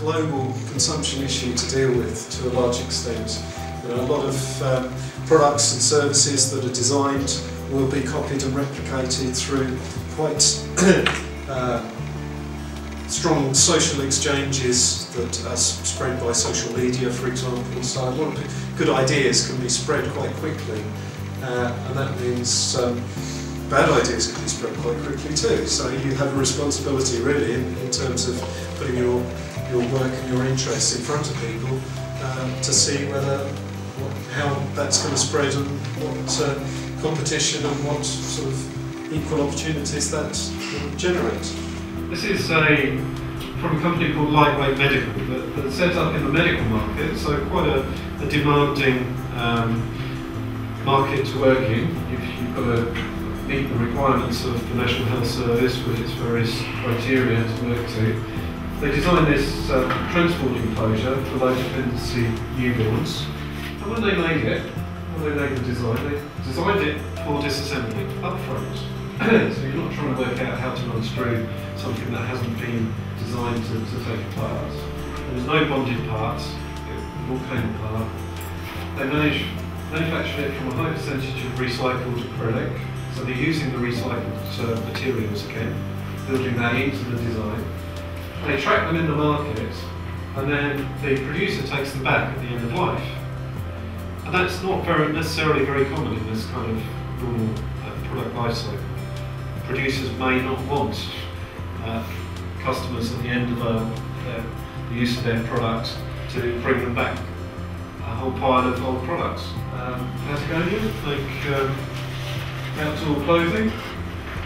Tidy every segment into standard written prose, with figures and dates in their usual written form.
global consumption issue to deal with to a large extent. You know, a lot of products and services that are designed will be copied and replicated through quite strong social exchanges that are spread by social media, for example. So a lot of good ideas can be spread quite quickly, and that means bad ideas can be spread quite quickly too. So you have a responsibility really in terms of putting your work and your interests in front of people to see how that's going to spread and what competition and what sort of equal opportunities that will generate. This is from a company called Lightweight Medical that's set up in the medical market, so quite a demanding market to work in. You've got to meet the requirements of the National Health Service with its various criteria to work to. They designed this transport enclosure for low dependency newborns, and when they made it, when they made the design, they designed it for disassembly up front. So you're not trying to work out how to unscrew something that hasn't been designed to take apart. There's no bonded parts, it all came apart. They manufactured it from a high percentage of recycled acrylic, so they're using the recycled materials again, building that into the design. They track them in the market, and then the producer takes them back at the end of life. And that's not necessarily very common in this kind of normal product life cycle. Producers may not want customers at the end of the use of their product to bring them back a whole pile of old products. Patagonia make outdoor clothing.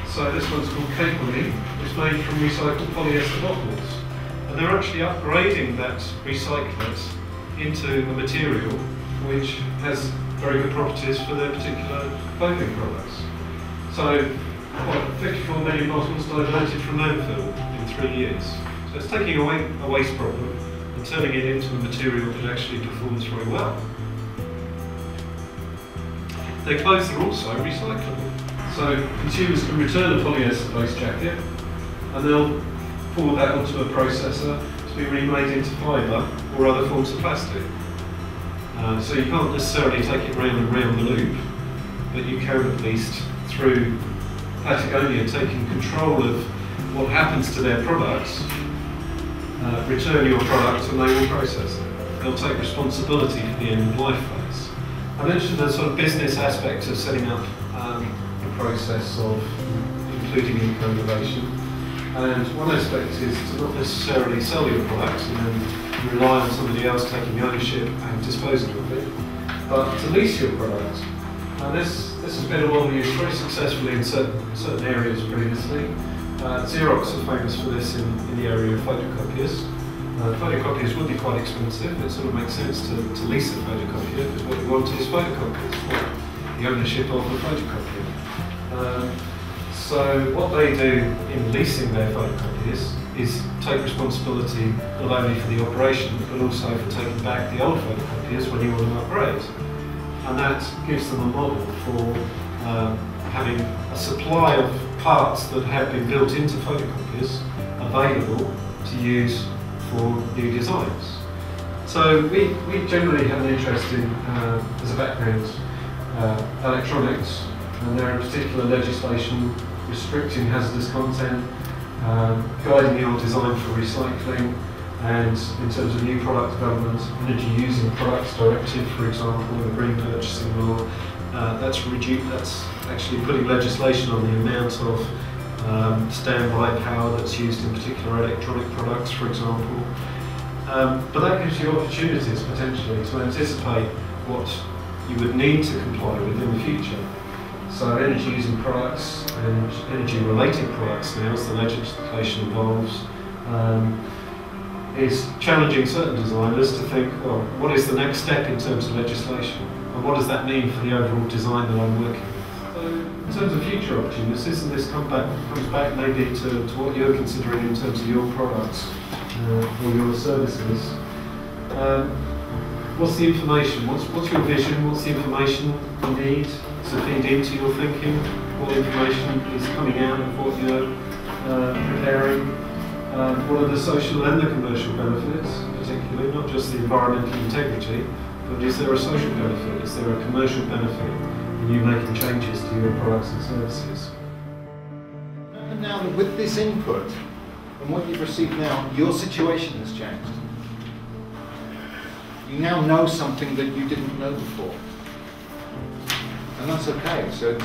So this one's called Capoli. It's made from recycled polyester bottles. And they're actually upgrading that recyclate into a material which has very good properties for their particular clothing products. So 54 million bottles diverted from landfill in 3 years. So it's taking away a waste problem and turning it into a material that actually performs very well. Their clothes are also recyclable. So consumers can return a polyester-based jacket and they'll forward that onto a processor to be remade into fibre or other forms of plastic. So you can't necessarily take it round and round the loop, but you can at least, through Patagonia taking control of what happens to their products, return your product and they will process it. They'll take responsibility for the end of life phase. I mentioned the sort of business aspect of setting up the process of including eco-innovation, and one aspect is to not necessarily sell your product and then rely on somebody else taking ownership and disposing of it, but to lease your product. And this has been a model used very successfully in certain areas previously. Xerox are famous for this in the area of photocopiers. Photocopiers would be quite expensive. It sort of makes sense to lease a photocopier because what you want is photocopiers, the ownership of the photocopier. So what they do in leasing their photocopiers is take responsibility not only for the operation but also for taking back the old photocopiers when you want to upgrade. And that gives them a model for having a supply of parts that have been built into photocopiers available to use for new designs. So we generally have an interest in, as a background, electronics, and there is particular legislation restricting hazardous content, guiding your design for recycling, and in terms of new product development, energy using products directive, for example, the green purchasing law, that's actually putting legislation on the amount of standby power that's used in particular electronic products, for example. But that gives you opportunities potentially to anticipate what you would need to comply with in the future. So energy using products and energy related products now, as the legislation evolves, is challenging certain designers to think, well, what is the next step in terms of legislation? And what does that mean for the overall design that I'm working with? So in terms of future opportunities, and this comes back maybe to what you're considering in terms of your products or your services. What's the information? What's your vision? What's the information you need to feed into your thinking? What information is coming out of what you're preparing? What are the social and the commercial benefits, particularly, not just the environmental integrity, but is there a social benefit? Is there a commercial benefit in you making changes to your products and services? And now that with this input and what you've received now, your situation has changed. You now know something that you didn't know before. And that's okay. So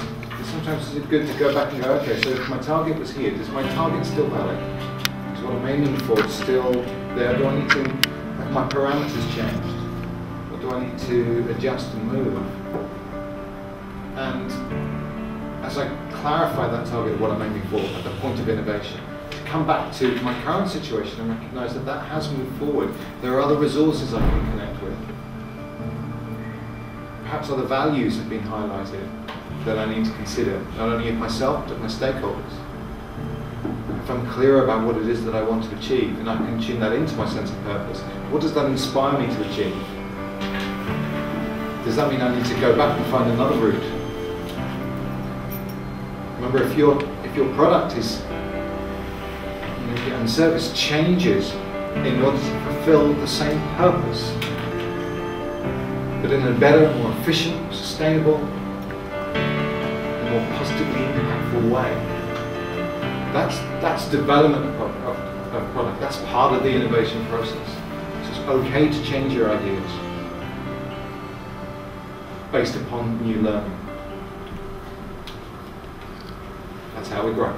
sometimes it's good to go back and go, okay, so if my target was here, is my target still valid? Is what I'm aiming for still there? Do I need to, have my parameters changed? Or do I need to adjust and move? And as I clarify that target of what I'm aiming for at the point of innovation, to come back to my current situation and recognise that that has moved forward. There are other resources I can connect with. Perhaps other values have been highlighted that I need to consider, not only of myself, but my stakeholders. If I'm clear about what it is that I want to achieve, and I can tune that into my sense of purpose, what does that inspire me to achieve? Does that mean I need to go back and find another route? Remember, if your product is, and service changes in order to fulfill the same purpose, but in a better, more efficient, sustainable, and more positively impactful way. That's development of product. That's part of the innovation process. So it's okay to change your ideas based upon new learning. That's how we grow.